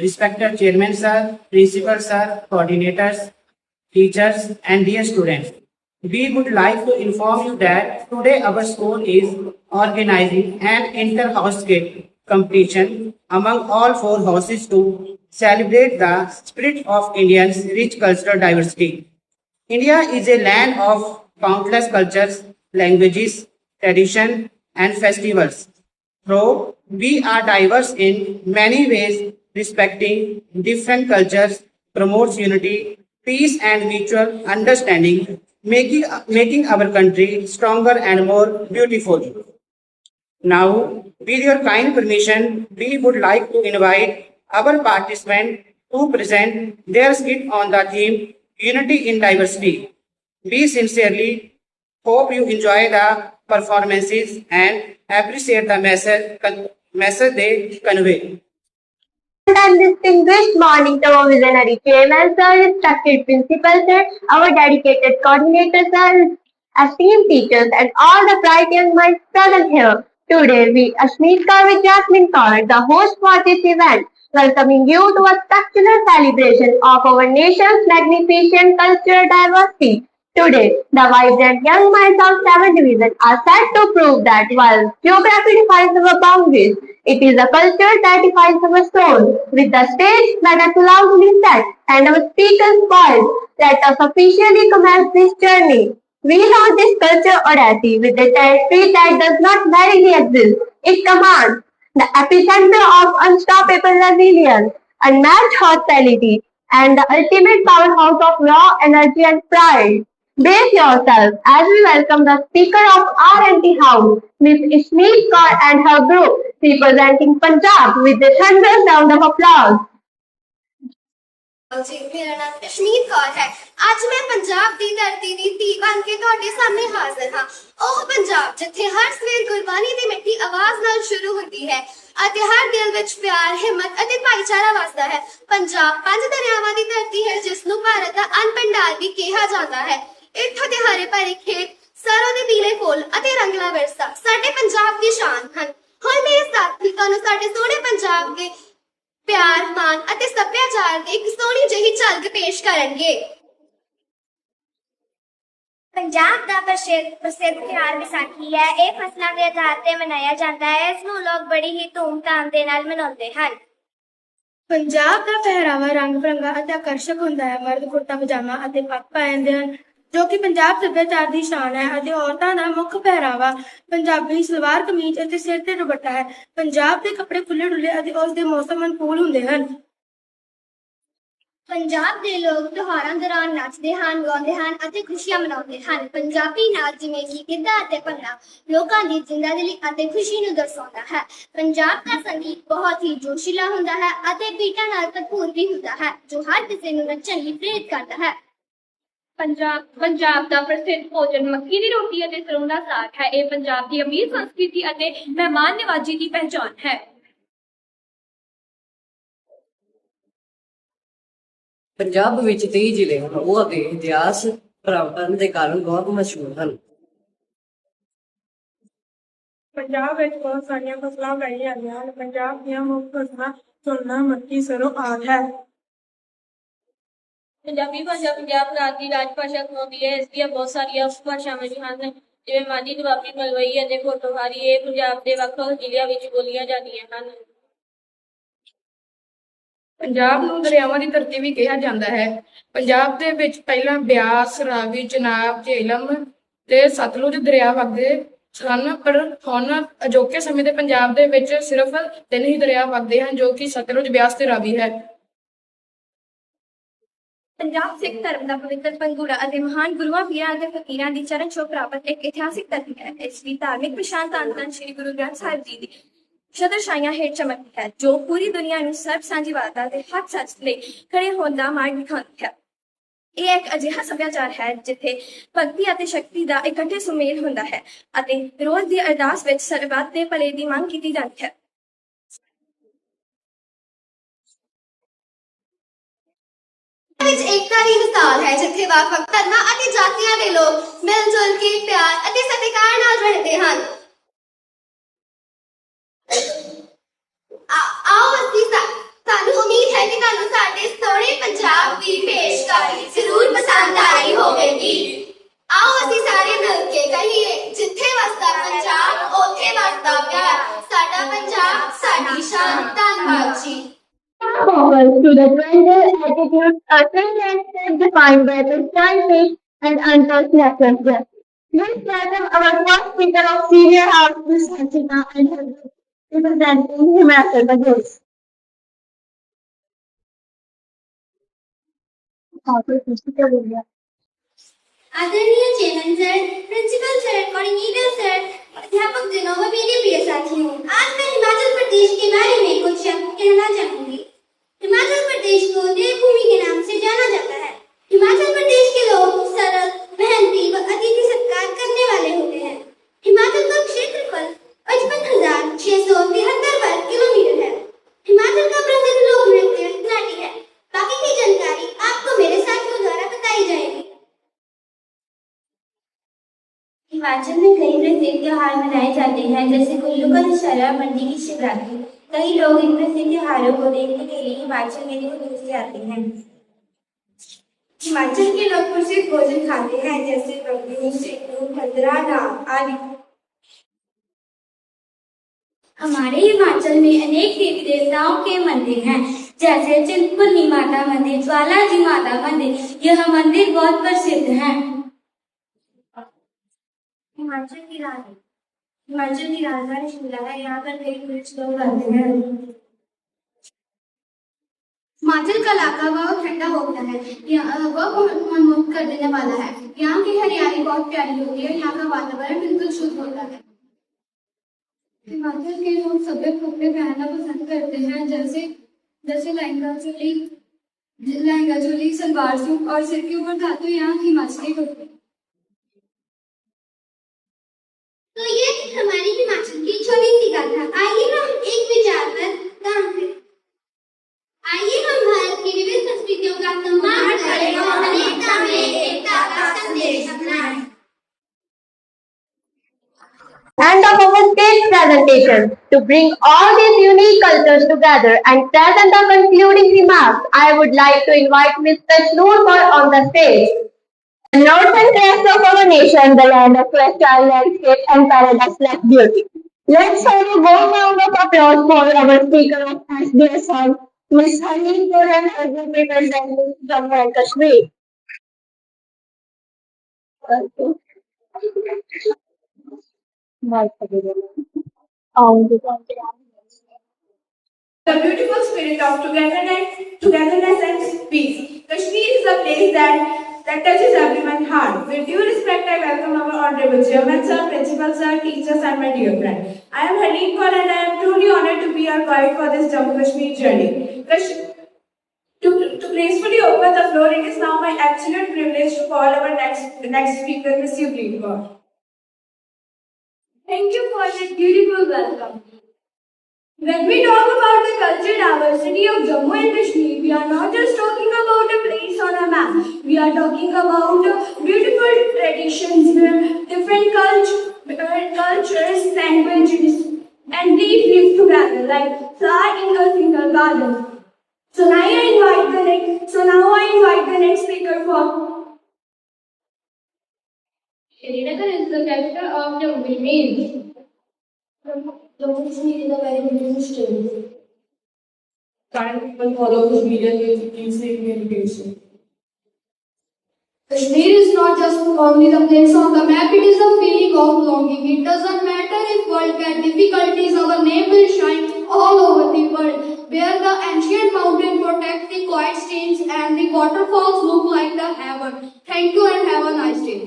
respected Chairman Sir, Principal Sir, coordinators, teachers, and dear students. We would like to inform you that today our school is organizing an inter-house skate competition among all four houses to celebrate the spirit of Indians' rich cultural diversity. India is a land of countless cultures, languages, tradition, and festivals. Though we are diverse in many ways, respecting different cultures promotes unity, peace, and mutual understanding, making our country stronger and more beautiful. Now, with your kind permission, we would like to invite our participants to present their skit on the theme Unity in Diversity. We sincerely hope you enjoy the performances and appreciate the message they convey. And distinguished morning to our visionary chairman sir, respected principal sir, our dedicated coordinator sir, esteemed teachers, and all the bright young minds present here. Today, we, Ashmeet Kaur with Jasmine Kaur, the host for this event, welcoming you to a spectacular celebration of our nation's magnificent cultural diversity. Today, the vibrant young minds of 7 Division are set to prove that while geography defines our boundaries, it is a culture that defines our soul. With the stage that is loudly set and our speakers poised, let us officially commence this journey. We launch this culture odyssey with a territory that does not merely exist, it commands the epicenter of unstoppable resilience, unmatched hospitality, and the ultimate powerhouse of raw energy and pride. Brace yourself as we welcome the Speaker of R&T House, Ms. Ishmeet Kaur and her group, representing Punjab with a thunderous round of applause. ਜੀ ਮੇਰਾ ਨਾਮ ਅਸ਼ਮੀਤ ਕੌਰ ਹੈ। ਅੱਜ ਮੈਂ ਪੰਜਾਬ ਦੀ ਧਰਤੀ ਦੀ ਧੀ ਬਣ ਕੇ ਤੁਹਾਡੇ ਸਾਹਮਣੇ ਹਾਜ਼ਰ ਹਾਂ। ਉਹ ਪੰਜਾਬ ਜਿੱਥੇ ਹਰ ਸਵੇਰ ਗੁਰਬਾਣੀ ਦੀ ਮਿੱਠੀ ਆਵਾਜ਼ ਨਾਲ ਸ਼ੁਰੂ ਹੁੰਦੀ ਹੈ ਅਤੇ ਹਰ ਦਿਲ ਵਿੱਚ ਪਿਆਰ, ਹਿੰਮਤ ਅਤੇ ਭਾਈਚਾਰਾ ਵਸਦਾ ਹੈ। ਪੰਜਾਬ ਪੰਜ ਦਰਿਆਵਾਂ ਦੀ ਧਰਤੀ ਹੈ ਜਿਸ ਨੂੰ ਭਾਰਤ ਦਾ ਅਨਪੰਡਾਲ ਵੀ ਕਿਹਾ ਜਾਂਦਾ ਹੈ। ਇੱਥੋਂ ਦੇ ਹਰੇ ਭਰੇ ਖੇਤ, ਸਰੋਂ ਦੇ ਪੀਲੇ ਫੁੱਲ ਅਤੇ ਰੰਗਲਾ ਵਿਰਸਾ ਸਾਡੇ ਪੰਜਾਬ ਦੀ ਸ਼ਾਨ ਹਨ। ਹੁਣ ਮੇਰੇ ਸਾਥੀ ਤੁਹਾਨੂੰ ਸਾਡੇ ਸੋਹਣੇ ਪੰਜਾਬ ਦੇ ਪਿਆਰ, ਮਾਣ ਅਤੇ ਸੱਭਿਆਚਾਰ ਦੀ ਇੱਕ ਸੋਹਣੀ ਜਿਹੀ ਝਲਕ ਪੇਸ਼ ਕਰਨਗੇ। ਪੰਜਾਬ ਦਾ ਪ੍ਰਸਿੱਧ ਤਿਉਹਾਰ ਵਿਸਾਖੀ ਹੈ। ਇਹ ਫਸਲਾਂ ਦੇ ਆਧਾਰ ਤੇ ਮਨਾਇਆ ਜਾਂਦਾ ਹੈ। ਇਸ ਨੂੰ ਲੋਕ ਬੜੀ ਹੀ ਧੂਮ-ਧਾਮ ਦੇ ਨਾਲ ਮਨਾਉਂਦੇ ਹਨ। ਪੰਜਾਬ ਦਾ ਪਹਿਰਾਵਾ ਰੰਗ ਬਿਰੰਗਾ ਅਤੇ ਆਕਰਸ਼ਕ ਹੁੰਦਾ ਹੈ। ਮਰਦ ਕੁੜਤਾ ਪਜਾਮਾ ਅਤੇ ਪੱਗ ਪਾਉਂਦੇ ਹਨ ਜੋ ਕਿ ਪੰਜਾਬ ਸੱਭਿਆਚਾਰ ਦੀ ਸ਼ਾਨ ਹੈ ਅਤੇ ਔਰਤਾਂ ਦਾ ਮੁੱਖ ਪਹਿਰਾਵਾ ਪੰਜਾਬੀ ਸਲਵਾਰ ਕਮੀਜ਼ ਅਤੇ ਸਿਰ ਤੇ ਦੁਪੱਟਾ ਹੈ। ਪੰਜਾਬ ਦੇ ਕੱਪੜੇ ਖੁੱਲੇ ਡੁੱਲੇ ਅਤੇ ਉਸ ਦੇ ਮੌਸਮ ਅਨੁਕੂਲ ਹੁੰਦੇ ਹਨ। ਪੰਜਾਬ ਦੇ ਲੋਕ ਤਿਉਹਾਰਾਂ ਦੌਰਾਨ ਨੱਚਦੇ ਹਨ, ਗਾਉਂਦੇ ਹਨ ਅਤੇ ਖੁਸ਼ੀਆਂ ਮਨਾਉਂਦੇ ਹਨ। ਪੰਜਾਬੀ ਨਾਚ ਜਿਵੇਂ ਕਿ ਗਿੱਧਾ ਅਤੇ ਭੰਗੜਾ ਲੋਕਾਂ ਦੀ ਜ਼ਿੰਦਾਦਿਲੀ ਅਤੇ ਖੁਸ਼ੀ ਨੂੰ ਦਰਸਾਉਂਦਾ ਹੈ। ਪੰਜਾਬ ਦਾ ਸੰਗੀਤ ਬਹੁਤ ਹੀ ਜੋਸ਼ੀਲਾ ਹੁੰਦਾ ਹੈ ਅਤੇ ਬੀਟਾਂ ਨਾਲ ਭਰਪੂਰ ਵੀ ਹੁੰਦਾ ਹੈ ਜੋ ਹਰ ਕਿਸੇ ਨੂੰ ਨੱਚਣ ਲਈ ਪ੍ਰੇਰਿਤ ਕਰਦਾ ਹੈ। ਪੰਜਾਬ ਦਾ ਪ੍ਰਸਿੱਧ ਭੋਜਨ ਮੱਕੀ ਦੀ ਰੋਟੀ ਅਤੇ ਸਰੋਂ ਦਾ ਸਾਗ ਹੈ। ਇਹ ਪੰਜਾਬ ਦੀ ਅਮੀਰ ਸੰਸਕ੍ਰਿਤੀ ਅਤੇ ਮਹਿਮਾਨ ਨਿਵਾਜੀ ਦੀ ਪਹਿਚਾਣ ਹੈ। ਪੰਜਾਬ ਵਿੱਚ 23 ਜ਼ਿਲ੍ਹੇ ਹਨ। ਉਹ ਅਤੇ ਇਤਿਹਾਸ ਪ੍ਰਾਪਤਨ ਦੇ ਕਾਰਨ ਬਹੁਤ ਮਸ਼ਹੂਰ ਹਨ। ਪੰਜਾਬ ਵਿੱਚ ਬਹੁਤ ਸਾਰੀਆਂ ਫਸਲਾਂ ਉਗਾਈਆਂ ਜਾਂਦੀਆਂ ਹਨ। ਪੰਜਾਬ ਦੀਆਂ ਮੁੱਖ ਫਸਲਾਂ ਝੋਨਾ, ਮੱਕੀ, ਸਰੋਂ ਆਦਿ ਹੈ। ਪੰਜਾਬੀ ਭਾਸ਼ਾ ਪੰਜਾਬ ਰਾਜ ਦੀ ਰਾਜ ਭਾਸ਼ਾ ਕਹਾਉਂਦੀ ਹੈ। ਇਸ ਦੀਆਂ ਬਹੁਤ ਸਾਰੀਆਂ ਉਪਭਾਸ਼ਾਵਾਂ ਵੀ ਹਨ ਜਿਵੇਂ ਮਾਝੀ, ਦੁਆਬੀ, ਮਲਵਈ ਅਤੇ ਪੋਠੋਹਾਰੀ। ਇਹ ਪੰਜਾਬ ਦੇ ਵੱਖ-ਵੱਖ ਜ਼ਿਲ੍ਹਿਆਂ ਵਿੱਚ ਬੋਲੀਆਂ ਜਾਂਦੀਆਂ ਹਨ। ਪੰਜਾਬ ਨੂੰ ਦਰਿਆਵਾਂ ਦੀ ਧਰਤੀ ਵੀ ਕਿਹਾ ਜਾਂਦਾ ਹੈ। ਪੰਜਾਬ ਦੇ ਵਿੱਚ ਪਹਿਲਾਂ ਬਿਆਸ, ਰਾਵੀ, ਚਨਾਬ, ਝੇਲਮ ਤੇ ਸਤਲੁਜ ਦਰਿਆ ਵਗਦੇ ਸਨ, ਪਰ ਹੁਣ ਅਜੋਕੇ ਸਮੇਂ ਦੇ ਪੰਜਾਬ ਦੇ ਵਿੱਚ ਸਿਰਫ 3 ਹੀ ਦਰਿਆ ਵਗਦੇ ਹਨ ਜੋ ਕਿ ਸਤਲੁਜ, ਬਿਆਸ ਤੇ ਰਾਵੀ ਹੈ। ਪੰਜਾਬ ਸਿੱਖ ਧਰਮ ਦਾ ਪਵਿੱਤਰ ਪੰਗੂੜਾ ਅਤੇ ਮਹਾਨ ਗੁਰੂਆਂ, ਪੀਰਾਂ ਅਤੇ ਫਕੀਰਾਂ ਦੀ ਚਰਨ ਛੋਹ ਪ੍ਰਾਪਤ ਇੱਕ ਇਤਿਹਾਸਿਕ ਧਰਤੀ ਹੈ। ਇਸ ਦੀ ਧਾਰਮਿਕ ਪਛਾਣ ਧੰਨ ਸ਼੍ਰੀ ਗੁਰੂ ਗ੍ਰੰਥ ਸਾਹਿਬ ਜੀ ਦੀ ਛਤਰਛਾਇਆ ਹੇਠ ਚਮਕਦੀ ਹੈ ਜੋ ਪੂਰੀ ਦੁਨੀਆ ਨੂੰ ਸਰਬ ਸਾਂਝੀਵਾਲਤਾ ਦੇ ਹੱਕ ਸੱਚ ਲਈ ਖੜੇ ਹੋਣ ਦਾ ਮਾਰਗ ਦਿਖਾਉਂਦੀ ਹੈ। ਇਹ ਇੱਕ ਅਜਿਹਾ ਸੱਭਿਆਚਾਰ ਹੈ ਜਿੱਥੇ ਭਗਤੀ ਅਤੇ ਸ਼ਕਤੀ ਦਾ ਇਕੱਠੇ ਸੁਮੇਲ ਹੁੰਦਾ ਹੈ ਅਤੇ ਰੋਜ਼ ਦੀ ਅਰਦਾਸ ਵਿੱਚ ਸਰਬੱਤ ਦੇ ਭਲੇ ਦੀ ਮੰਗ ਕੀਤੀ ਜਾਂਦੀ ਹੈ। ਵਿੱਚ ਏਕਤਾ ਦੀ ਮਿਸਾਲ ਹੈ ਜਿੱਥੇ ਵੱਖ-ਵੱਖ ਧਰਮਾਂ ਅਤੇ ਜਾਤੀਆਂ ਦੇ ਲੋਕ ਮਿਲ ਜੁਲ ਕੇ ਪਿਆਰ ਅਤੇ ਸਤਿਕਾਰ ਨਾਲ ਰਹਿੰਦੇ ਹਨ। आओ ਅਸੀਂ ਸਾਨੂੰ ਉਮੀਦ ਹੈ ਪਸੰਦਦਾਰੀ ਹੋਵੇਗੀ। ਆਓ ਅਸੀਂ ਸਾਰੇ ਮਿਲ ਕੇ ਕਹੀਏ, ਜਿੱਥੇ ਵਸਦਾ ਪੰਜਾਬ ਉੱਥੇ ਵਸਦਾ ਪਿਆਰ, ਸਾਡਾ ਪੰਜਾਬ ਸਾਡੀ ਸ਼ਾਨ। ਧੰਨਵਾਦ ਜੀ। Forward to the gender attitude, a trend landscape defined by the selfish and untouched national justice. Let's welcome our first speaker of Senior House, Ms. Sanchita, and her group, representing Himachal Pradesh. आदरणीय chairman sir, principal sir, coordinator sir, अध्यापक जनों व मेरे प्रिय साथियों, आज मैं हिमाचल प्रदेश के बारे में कुछ शब्द कहना चाहूंगी। हिमाचल प्रदेश को देवभूमि के नाम से जाना जाता है। हिमाचल प्रदेश के लोग सरल, मेहनती व अतिथि सत्कार करने वाले होते हैं। हिमाचल का क्षेत्रफल 55,673 वर्ग किलोमीटर है। हिमाचल का प्रसिद्ध लोक नृत्य नाटी है। बाकी की जानकारी आपको मेरे साथियों द्वारा बताई जाएगी। हिमाचल में कई प्रसिद्ध त्योहार मनाए जाते हैं, जैसे कुल्लू का दशहरा, मंडी की शिवरात्रि। कई लोग इन प्रसिद्ध त्योहारों को देखने के लिए हिमाचल में दूर दूर से आते हैं। हिमाचल के लोग प्रसिद्ध भोजन खाते हैं, जैसे बबलू, सिड्डू, खतरा, नान आदि। हमारे हिमाचल में अनेक देवी देवताओं के मंदिर हैं, जैसे चिंतपूर्णी माता मंदिर, ज्वाला जी माता मंदिर। यह मंदिर बहुत प्रसिद्ध हैं। हिमाचल की राजधानी शिमला है। यहाँ पर कई टूरिस्ट लोग आते हैं। हिमाचल का इलाका बहुत ठंडा होता है, यहाँ वह बहुत मनमोहक कर देने वाला है। यहाँ की हरियाली बहुत प्यारी होती है। यहाँ का वातावरण बिल्कुल शुद्ध होता है। हिमाचल के लोग सफेद कपड़े पहनना पसंद करते हैं, जैसे लहंगा चोली, सलवार सूट और सिर के ऊपर धातु यहाँ हिमाचली कपड़े। तो ये हमारी हिमाचल की छोटी सी गाथा। आइए हम एक विचार पर काम करें। आइए हम भारत की विविध संस्कृतियों का सम्मान करें और अनेकता में एकता का संदेश अपनाएं। End of our stage presentation. To bring all these unique cultures together and present the concluding remarks, I would like to invite Mr. Noor on the stage. The northern crest of our nation, the land of fertile landscape and paradise-like beauty. Let's have a warm round of applause for our speaker of SBS Hall, Ms. Haneem Quran, representing Jammu and Kashmir. The beautiful spirit of togetherness and peace. Kashmir is a place that touches everyone's heart. With due respect, I welcome our honorable chairman, sir, principal, sir, teachers, and my dear friend. I am Haneem Kaur and I am truly honored to be your guide for this Jammu Kashmir journey. To gracefully open the floor, it is now my absolute privilege to call our next speaker, Ms. Yuvleen Kaur. Thank you for that beautiful welcome. When we talk about the cultural diversity of Jammu and Kashmir, we are not just talking about a place on a map. We are talking about beautiful traditions, different cultures, languages, and deep live together like flower in a single garden. So now I invite the next speaker for. Srinagar is the capital of Jammu Kashmir. Jammu Kashmir is a very beautiful state. Kind people follow Kashmirian education. Kashmir is not just only the place on the map, it is a feeling of belonging. It doesn't matter if world get difficulties, our name will shine all over the world. Where the ancient mountain protect the quiet streams and the waterfalls look like the heaven. Thank you and have a nice day.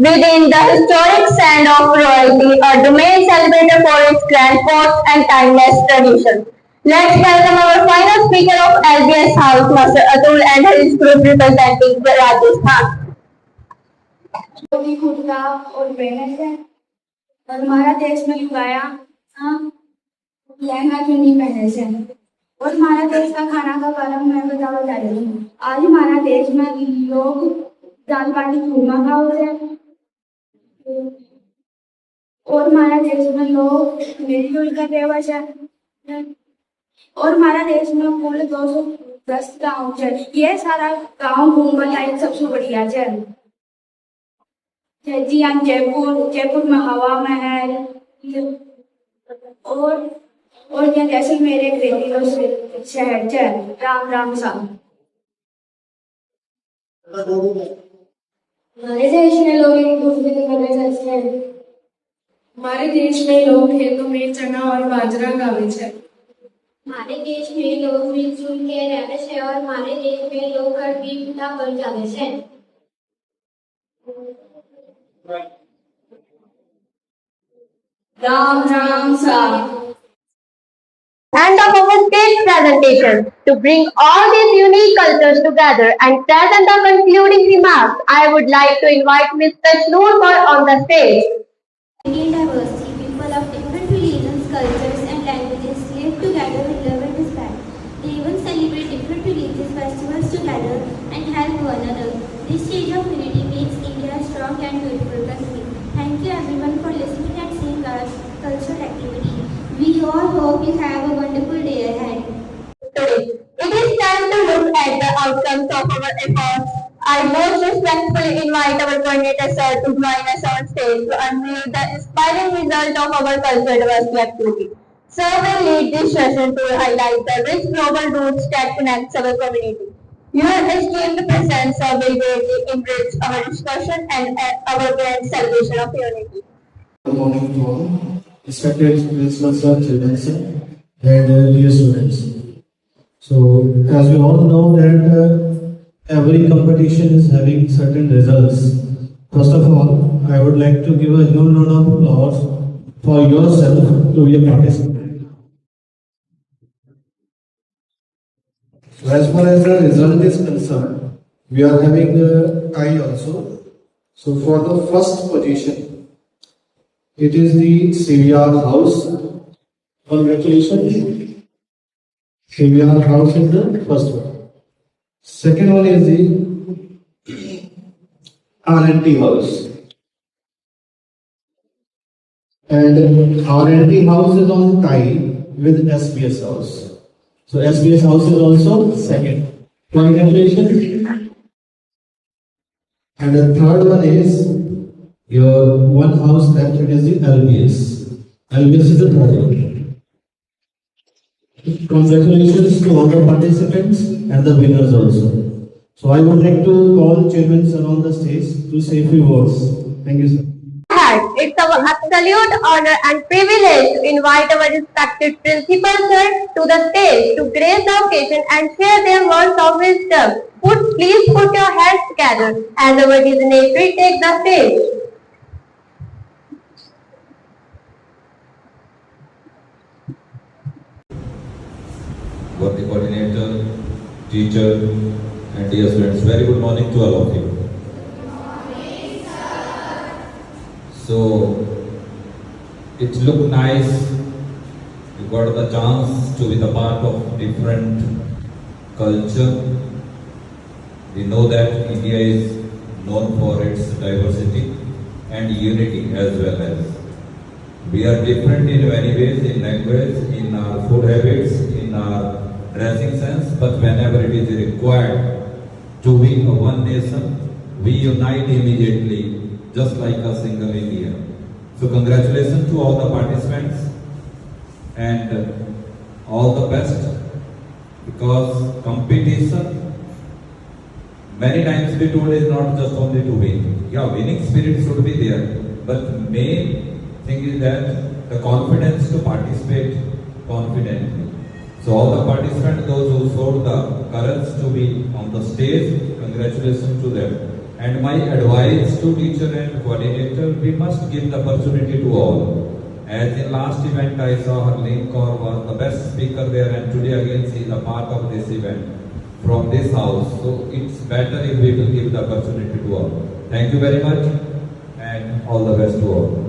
Within the historic sand of royalty, a domain celebrated for its grand forts and timeless traditions. Let's welcome our final speaker of LBS House, Mr. Atul and his group representing Rajasthan. भी खुद का और मेहनत है और हमारा देश में लुगाया लहंगा चुन्नी पहने से और हमारा देश का खाना का कारण मैं बता रही हूँ। आज हमारा देश में लोग दाल बाटी चूरमा खाते हैं और हमारा देश में लोग मिलजुल कर रहवत है। और हमारा देश में कुल 210 गाँव है। ये सारा गाँव घूमने लायक सबसे बढ़िया है। जी हाँ, जयपुर में हवा महल और ये जैसलमेर एक रेतीला शहर है। राम राम साहब। हमारे देश में लोग एक दूसरे के घरे जाते हैं। हमारे देश में लोग खेतों में चना और बाजरा गावे छे। हमारे देश में लोग मिलजुल के रहते हैं और हमारे देश में लोग कर भी पूरा कर जाते हैं। राम राम साहब। End of our state presentation. To bring all these unique cultures together and present the concluding remarks, I would like to invite Mr. Noor on the stage. Indian diversity, people of different religions, cultures, and languages live together with love and respect. They even celebrate different religious festivals together and help one another. This stage of unity makes India a strong and beautiful country. Thank you everyone for listening and seeing our cultural activity. We all hope you have a wonderful day ahead. Today, it is time to look at the outcomes of our efforts. I most respectfully invite our coordinator sir to join us on stage to unveil the inspiring result of our cultural diversity activity. Sir will lead this session to highlight the rich global roots that connects our community. Your esteemed presence sir will greatly enrich our discussion and our grand celebration of unity. Good morning to all, respected principal sir, children sir, and dear students. So, as we all know that every competition is having certain results. First of all, I would like to give a huge round of applause for yourself to your participant. So, as far as the result is concerned, we are having a tie also. So, for the first position, it is the CVR House. Congratulations. CVR House is the first one. Second one is the R&T House. And R&T House is on tie with SBS House. So SBS House is also second. Congratulations. And the third one is your one house left, it is the LBS. LBS is the third one. Congratulations to all the participants and the winners also. So I would like to call Chairman sir on the stage to say a few words. Thank you, sir. It's our absolute honor and privilege to invite our respected principal sir to the stage to grace the occasion and share their words of wisdom. Please put your hands together as our dignitary take the stage. Worthy coordinator, teacher, and dear students, very good morning to all of you. So, it looked nice. You got the chance to be the part of different culture. We know that India is known for its diversity and unity as well as. We are different in many ways, in language, in our food habits, in our dressing sense, but whenever it is required to be a one nation, we unite immediately, just like a single India. So congratulations to all the participants and all the best, because competition, many times we told, is not just only to win. Yeah, winning spirit should be there, but main thing is that the confidence to participate confidently. So all the participants, those who showed the courage to be on the stage, congratulations to them. And my advice to teacher and coordinator, we must give the opportunity to all. As in last event, I saw Harleen Kaur was the best speaker there, and today again she is a part of this event from this house. So it's better if we will give the opportunity to all. Thank you very much, and all the best to all.